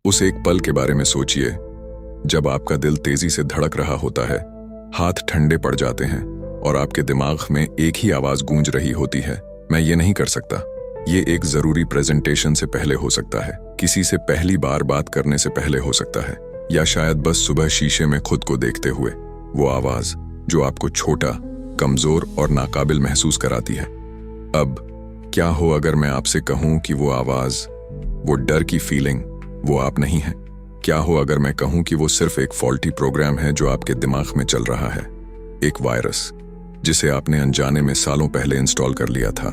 उस एक पल के बारे में सोचिए जब आपका दिल तेजी से धड़क रहा होता है, हाथ ठंडे पड़ जाते हैं और आपके दिमाग में एक ही आवाज गूंज रही होती है, मैं ये नहीं कर सकता। ये एक जरूरी प्रेजेंटेशन से पहले हो सकता है, किसी से पहली बार बात करने से पहले हो सकता है, या शायद बस सुबह शीशे में खुद को देखते हुए। वो आवाज जो आपको छोटा, कमजोर और नाकाबिल महसूस कराती है। अब क्या हो अगर मैं आपसे कहूं कि वो आवाज, वो डर की फीलिंग, वो आप नहीं है? क्या हो अगर मैं कहूं कि वो सिर्फ एक फॉल्टी प्रोग्राम है जो आपके दिमाग में चल रहा है, एक वायरस जिसे आपने अनजाने में सालों पहले इंस्टॉल कर लिया था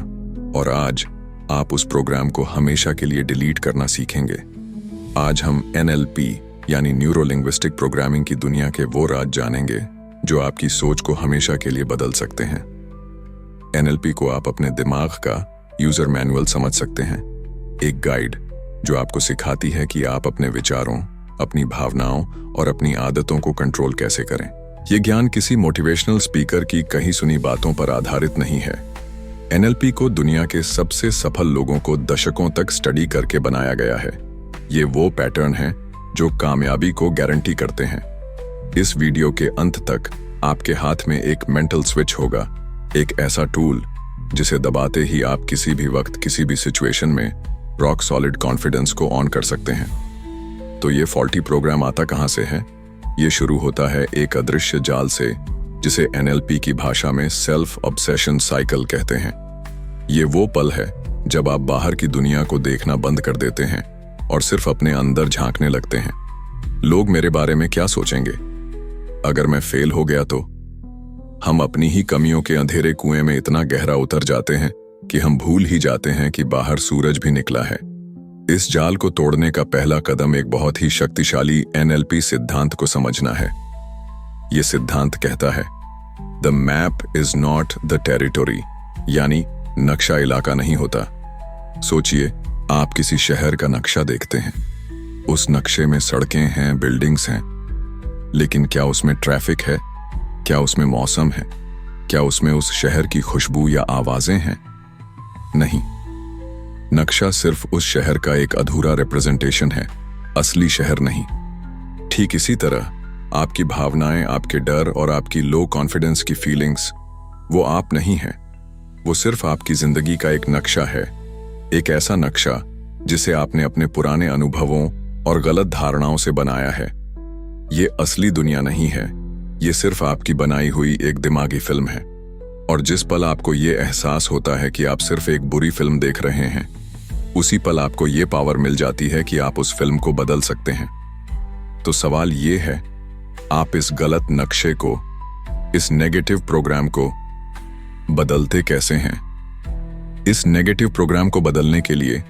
और आज आप उस प्रोग्राम को हमेशा के लिए डिलीट करना सीखेंगे। आज हम NLP यानी न्यूरो लिंग्विस्टिक प्रोग्रामिंग की दुनिया के वो राज जानेंगे जो आपकी सोच को हमेशा के लिए बदल सकते हैं। NLP को आप अपने दिमाग का यूजर मैनुअल समझ सकते हैं, एक गाइड जो आपको सिखाती है कि आप अपने विचारों, अपनी भावनाओं और अपनी आदतों को कंट्रोल कैसे करें। ये ज्ञान किसी मोटिवेशनल स्पीकर की कही सुनी बातों पर आधारित नहीं है। NLP को दुनिया के सबसे सफल लोगों को दशकों तक स्टडी करके बनाया गया है। ये वो पैटर्न हैं जो कामयाबी को गारंटी करते हैं। इस वीडियो के अंत तक आपके हाथ में एक मेंटल स्विच होगा, एक ऐसा टूल जिसे दबाते ही आप किसी भी वक्त, किसी भी सिचुएशन में रॉक सॉलिड कॉन्फिडेंस को ऑन कर सकते हैं। तो ये फॉल्टी प्रोग्राम आता कहां से है? ये शुरू होता है एक अदृश्य जाल से जिसे NLP की भाषा में सेल्फ ऑब्सेशन साइकिल कहते हैं। ये वो पल है जब आप बाहर की दुनिया को देखना बंद कर देते हैं और सिर्फ अपने अंदर झांकने लगते हैं। लोग मेरे बारे में क्या सोचेंगे? अगर मैं फेल हो गया तो? हम अपनी ही कमियों के अंधेरे कुएं में इतना गहरा उतर जाते हैं कि हम भूल ही जाते हैं कि बाहर सूरज भी निकला है। इस जाल को तोड़ने का पहला कदम एक बहुत ही शक्तिशाली NLP सिद्धांत को समझना है। यह सिद्धांत कहता है, the map is not the territory, यानी नक्शा इलाका नहीं होता। सोचिए, आप किसी शहर का नक्शा देखते हैं। उस नक्शे में सड़कें हैं, बिल्डिंग्स हैं, लेकिन क्या उसमें ट्रैफिक है? क्या उसमें मौसम है? क्या उसमें उस शहर की खुशबू या आवाजें हैं? नहीं। नक्शा सिर्फ उस शहर का एक अधूरा रिप्रेजेंटेशन है, असली शहर नहीं। ठीक इसी तरह आपकी भावनाएं, आपके डर और आपकी लो कॉन्फिडेंस की फीलिंग्स, वो आप नहीं है। वो सिर्फ आपकी जिंदगी का एक नक्शा है, एक ऐसा नक्शा जिसे आपने अपने पुराने अनुभवों और गलत धारणाओं से बनाया है। ये असली दुनिया नहीं है, ये सिर्फ आपकी बनाई हुई एक दिमागी फिल्म है। और जिस पल आपको ये एहसास होता है कि आप सिर्फ एक बुरी फिल्म देख रहे हैं, उसी पल आपको ये पावर मिल जाती है कि आप उस फिल्म को बदल सकते हैं। तो सवाल ये है, आप इस गलत नक्शे को, इस नेगेटिव प्रोग्राम को बदलते कैसे हैं? इस नेगेटिव प्रोग्राम को बदलने के लिए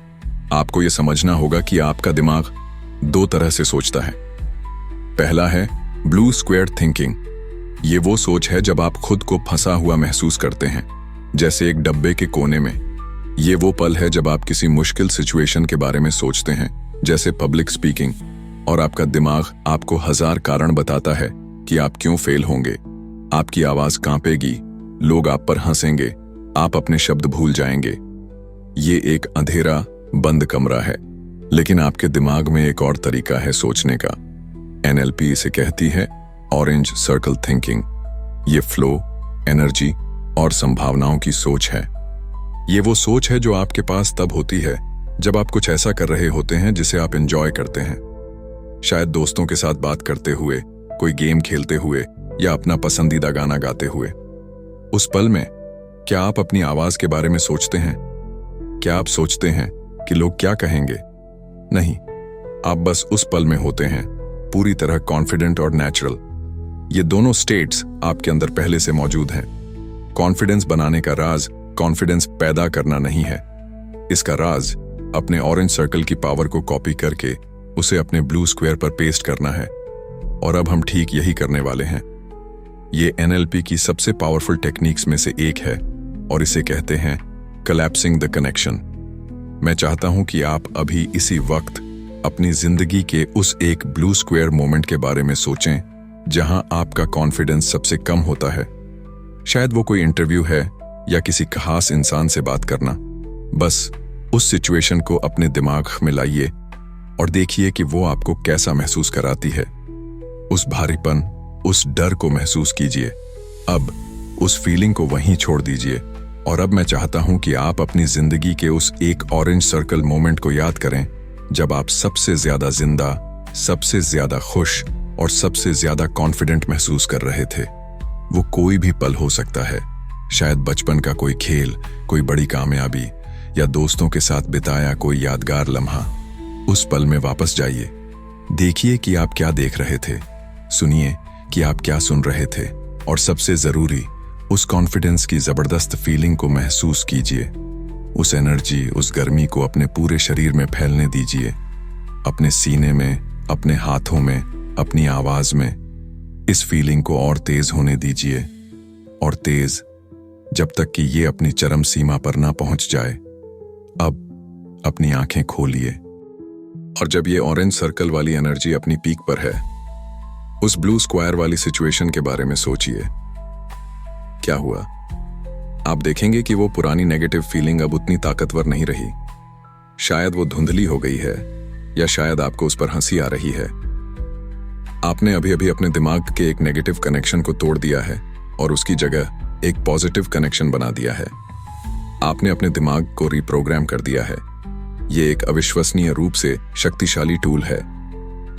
आपको ये समझना होगा कि आपका दिमाग दो तरह से सोचता है। पहला है ब्लू स्क्वायर थिंकिंग। ये वो सोच है जब आप खुद को फंसा हुआ महसूस करते हैं, जैसे एक डब्बे के कोने में। ये वो पल है जब आप किसी मुश्किल सिचुएशन के बारे में सोचते हैं, जैसे पब्लिक स्पीकिंग, और आपका दिमाग आपको 1000 कारण बताता है कि आप क्यों फेल होंगे। आपकी आवाज कांपेगी, लोग आप पर हंसेंगे, आप अपने शब्द भूल जाएंगे। ये एक अंधेरा, बंद कमरा है, लेकिन आपके दिमाग में एक और तरीका है सोचने का। NLP इसे कहती है ऑरेंज सर्कल थिंकिंग। ये फ्लो, एनर्जी और संभावनाओं की सोच है। ये वो सोच है जो आपके पास तब होती है जब आप कुछ ऐसा कर रहे होते हैं जिसे आप एंजॉय करते हैं। शायद दोस्तों के साथ बात करते हुए, कोई गेम खेलते हुए या अपना पसंदीदा गाना गाते हुए। उस पल में क्या आप अपनी आवाज के बारे में सोचते हैं? क्या आप सोचते हैं कि लोग क्या कहेंगे? नहीं, आप बस उस पल में होते हैं, पूरी तरह कॉन्फिडेंट और नेचुरल। ये दोनों स्टेट्स आपके अंदर पहले से मौजूद हैं। कॉन्फिडेंस बनाने का राज कॉन्फिडेंस पैदा करना नहीं है। इसका राज अपने ऑरेंज सर्कल की पावर को कॉपी करके उसे अपने ब्लू स्क्वायर पर पेस्ट करना है। और अब हम ठीक यही करने वाले हैं। ये NLP की सबसे पावरफुल टेक्निक्स में से एक है और इसे कहते हैं कोलैप्सिंग द कनेक्शन। मैं चाहता हूं कि आप अभी इसी वक्त अपनी जिंदगी के उस एक ब्लू स्क्वायर मोमेंट के बारे में सोचें जहां आपका कॉन्फिडेंस सबसे कम होता है। शायद वो कोई इंटरव्यू है या किसी खास इंसान से बात करना। बस उस सिचुएशन को अपने दिमाग में लाइए और देखिए कि वो आपको कैसा महसूस कराती है। उस भारीपन, उस डर को महसूस कीजिए। अब उस फीलिंग को वहीं छोड़ दीजिए। और अब मैं चाहता हूं कि आप अपनी जिंदगी के उस एक ऑरेंज सर्कल मोमेंट को याद करें जब आप सबसे ज्यादा जिंदा, सबसे ज्यादा खुश और सबसे ज्यादा कॉन्फिडेंट महसूस कर रहे थे। वो कोई भी पल हो सकता है, शायद बचपन का कोई खेल, कोई बड़ी कामयाबी या दोस्तों के साथ बिताया कोई यादगार लम्हा। उस पल में वापस जाइए। देखिए कि आप क्या देख रहे थे, सुनिए कि आप क्या सुन रहे थे, और सबसे जरूरी, उस कॉन्फिडेंस की जबरदस्त फीलिंग को महसूस कीजिए। उस एनर्जी, उस गर्मी को अपने पूरे शरीर में फैलने दीजिए। अपने सीने में, अपने हाथों में, अपनी आवाज में। इस फीलिंग को और तेज होने दीजिए, और तेज, जब तक कि ये अपनी चरम सीमा पर ना पहुंच जाए। अब अपनी आंखें खोलिए, और जब ये ऑरेंज सर्कल वाली एनर्जी अपनी पीक पर है, उस ब्लू स्क्वायर वाली सिचुएशन के बारे में सोचिए। क्या हुआ? आप देखेंगे कि वो पुरानी नेगेटिव फीलिंग अब उतनी ताकतवर नहीं रही। शायद वो धुंधली हो गई है, या शायद आपको उस पर हंसी आ रही है। आपने अभी अभी अपने दिमाग के एक नेगेटिव कनेक्शन को तोड़ दिया है और उसकी जगह एक पॉजिटिव कनेक्शन बना दिया है। आपने अपने दिमाग को रिप्रोग्राम कर दिया है। ये एक अविश्वसनीय रूप से शक्तिशाली टूल है।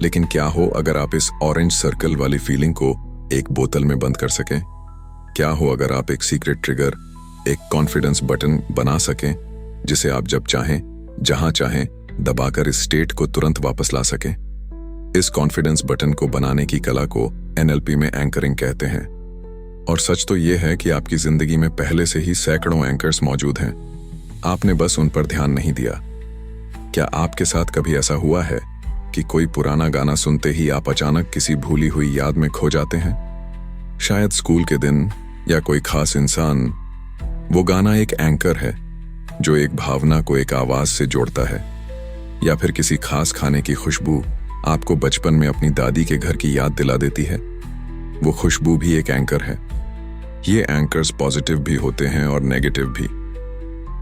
लेकिन क्या हो अगर आप इस ऑरेंज सर्कल वाली फीलिंग को एक बोतल में बंद कर सकें? क्या हो अगर आप एक सीक्रेट ट्रिगर, एक कॉन्फिडेंस बटन बना सकें, जिसे आप जब चाहें, जहां चाहें दबाकर इस स्टेट को तुरंत वापस ला सकें? इस कॉन्फिडेंस बटन को बनाने की कला को एनएलपी में एंकरिंग कहते हैं। और सच तो यह है कि आपकी जिंदगी में पहले से ही सैकड़ों एंकर्स मौजूद हैं। आपने बस उन पर ध्यान नहीं दिया। क्या आपके साथ कभी ऐसा हुआ है कि कोई पुराना गाना सुनते ही आप अचानक किसी भूली हुई याद में खो जाते हैं? शायद स्कूल के दिन या कोई खास इंसान। वो गाना एक एंकर है जो एक भावना को एक आवाज से जोड़ता है। या फिर किसी खास खाने की खुशबू आपको बचपन में अपनी दादी के घर की याद दिला देती है। वो खुशबू भी एक एंकर है। ये एंकर्स पॉजिटिव भी होते हैं और नेगेटिव भी।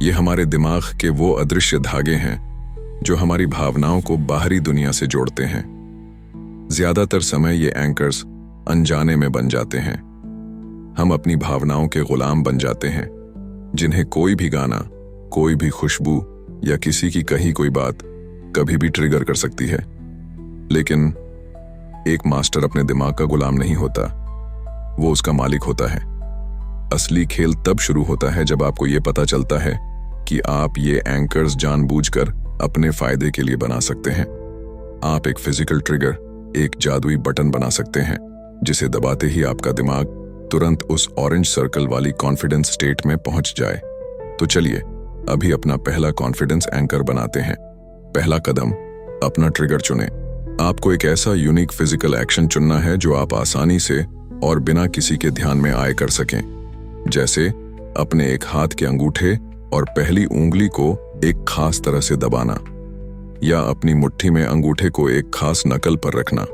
ये हमारे दिमाग के वो अदृश्य धागे हैं जो हमारी भावनाओं को बाहरी दुनिया से जोड़ते हैं। ज्यादातर समय ये एंकर्स अनजाने में बन जाते हैं। हम अपनी भावनाओं के गुलाम बन जाते हैं, जिन्हें कोई भी गाना, कोई भी खुशबू या किसी की कही कोई बात कभी भी ट्रिगर कर सकती है। लेकिन एक मास्टर अपने दिमाग का गुलाम नहीं होता, वो उसका मालिक होता है। असली खेल तब शुरू होता है जब आपको ये पता चलता है कि आप ये एंकर्स जानबूझकर अपने फायदे के लिए बना सकते हैं। आप एक फिजिकल ट्रिगर, एक जादुई बटन बना सकते हैं जिसे दबाते ही आपका दिमाग तुरंत उस ऑरेंज सर्कल वाली कॉन्फिडेंस स्टेट में पहुंच जाए। तो चलिए अभी अपना पहला कॉन्फिडेंस एंकर बनाते हैं। पहला कदम, अपना ट्रिगर चुनें। आपको एक ऐसा यूनिक फिजिकल एक्शन चुनना है जो आप आसानी से और बिना किसी के ध्यान में आए कर सकें। जैसे अपने एक हाथ के अंगूठे और पहली उंगली को एक खास तरह से दबाना, या अपनी मुट्ठी में अंगूठे को एक खास नकल पर रखना।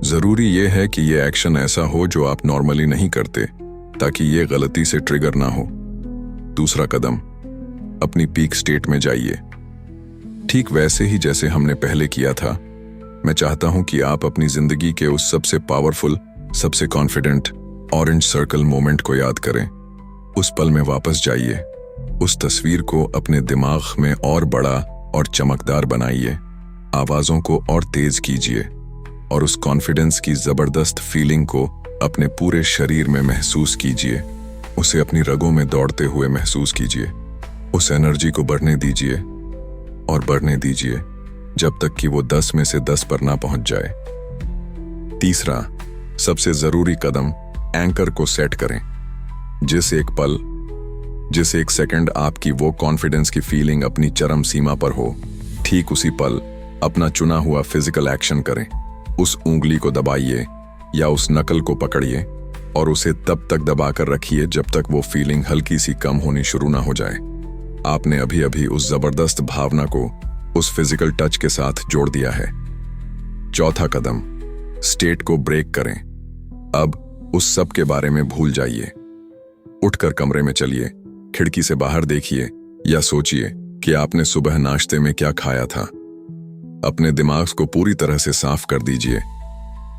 जरूरी यह है कि यह एक्शन ऐसा हो जो आप नॉर्मली नहीं करते, ताकि यह गलती से ट्रिगर ना हो। दूसरा कदम, अपनी पीक स्टेट में जाइए। ठीक वैसे ही जैसे हमने पहले किया था, मैं चाहता हूं कि आप अपनी जिंदगी के उस सबसे पावरफुल, सबसे कॉन्फिडेंट ऑरेंज सर्कल मोमेंट को याद करें। उस पल में वापस जाइए। उस तस्वीर को अपने दिमाग में और बड़ा और चमकदार बनाइए। आवाजों को और तेज कीजिए और उस कॉन्फिडेंस की जबरदस्त फीलिंग को अपने पूरे शरीर में महसूस कीजिए। उसे अपनी रगों में दौड़ते हुए महसूस कीजिए। उस एनर्जी को बढ़ने दीजिए और बढ़ने दीजिए जब तक कि वो 10 में से 10 पर ना पहुंच जाए। तीसरा, सबसे जरूरी कदम, एंकर को सेट करें। जिस एक पल, जिस एक सेकंड आपकी वो कॉन्फिडेंस की फीलिंग अपनी चरम सीमा पर हो, ठीक उसी पल अपना चुना हुआ फिजिकल एक्शन करें। उस उंगली को दबाइए या उस नकल को पकड़िए और उसे तब तक दबाकर रखिए जब तक वो फीलिंग हल्की सी कम होनी शुरू ना हो जाए। आपने अभी अभी उस जबरदस्त भावना को उस फिजिकल टच के साथ जोड़ दिया है। चौथा कदम, स्टेट को ब्रेक करें। अब उस सब के बारे में भूल जाइए। उठकर कमरे में चलिए, खिड़की से बाहर देखिए या सोचिए कि आपने सुबह नाश्ते में क्या खाया था। अपने दिमाग को पूरी तरह से साफ कर दीजिए।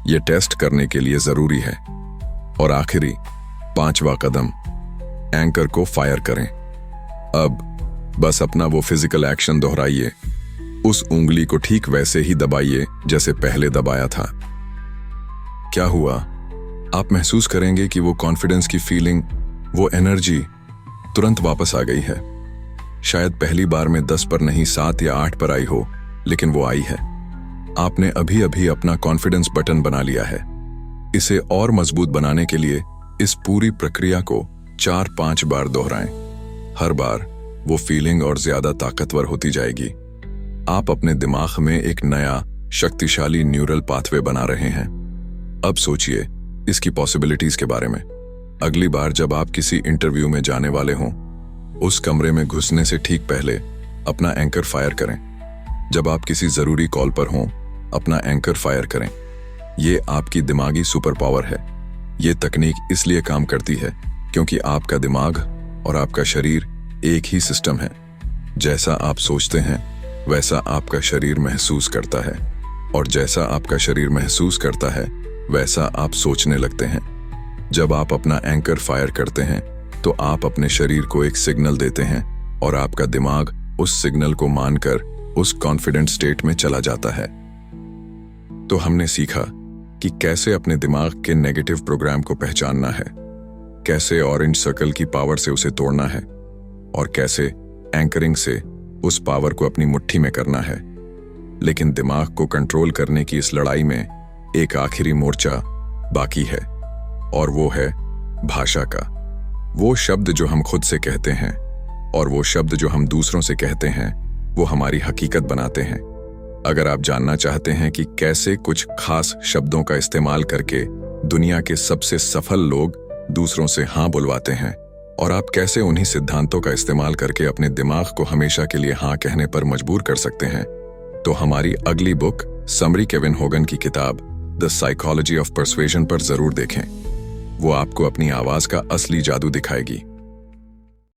यह टेस्ट करने के लिए जरूरी है। और आखिरी 5वां कदम, एंकर को फायर करें। अब बस अपना वो फिजिकल एक्शन दोहराइए। उस उंगली को ठीक वैसे ही दबाइए जैसे पहले दबाया था। क्या हुआ? आप महसूस करेंगे कि वो कॉन्फिडेंस की फीलिंग, वो एनर्जी तुरंत वापस आ गई है। शायद पहली बार में 10 पर नहीं 7 या 8 पर आई हो, लेकिन वो आई है। आपने अभी अभी अपना कॉन्फिडेंस बटन बना लिया है। इसे और मजबूत बनाने के लिए इस पूरी प्रक्रिया को 4-5 बार दोहराएं। हर बार वो फीलिंग और ज्यादा ताकतवर होती जाएगी। आप अपने दिमाग में एक नया शक्तिशाली न्यूरल पाथवे बना रहे हैं। अब सोचिए इसकी पॉसिबिलिटीज के बारे में। अगली बार जब आप किसी इंटरव्यू में जाने वाले हों, उस कमरे में घुसने से ठीक पहले अपना एंकर फायर करें। जब आप किसी जरूरी कॉल पर हों, अपना एंकर फायर करें। ये आपकी दिमागी सुपर पावर है। ये तकनीक इसलिए काम करती है क्योंकि आपका दिमाग और आपका शरीर एक ही सिस्टम है। जैसा आप सोचते हैं वैसा आपका शरीर महसूस करता है, और जैसा आपका शरीर महसूस करता है वैसा आप सोचने लगते हैं। जब आप अपना एंकर फायर करते हैं तो आप अपने शरीर को एक सिग्नल देते हैं और आपका दिमाग उस सिग्नल को मानकर उस कॉन्फिडेंट स्टेट में चला जाता है। तो हमने सीखा कि कैसे अपने दिमाग के नेगेटिव प्रोग्राम को पहचानना है, कैसे ऑरेंज सर्कल की पावर से उसे तोड़ना है, और कैसे एंकरिंग से उस पावर को अपनी मुट्ठी में करना है। लेकिन दिमाग को कंट्रोल करने की इस लड़ाई में एक आखिरी मोर्चा बाकी है, और वो है भाषा का। वो शब्द जो हम खुद से कहते हैं और वो शब्द जो हम दूसरों से कहते हैं, वो हमारी हकीकत बनाते हैं। अगर आप जानना चाहते हैं कि कैसे कुछ खास शब्दों का इस्तेमाल करके दुनिया के सबसे सफल लोग दूसरों से हाँ बुलवाते हैं, और आप कैसे उन्हीं सिद्धांतों का इस्तेमाल करके अपने दिमाग को हमेशा के लिए हाँ कहने पर मजबूर कर सकते हैं, तो हमारी अगली बुक समरी केविन होगन की किताब द साइकोलॉजी ऑफ परसुएजन पर जरूर देखें। वो आपको अपनी आवाज का असली जादू दिखाएगी।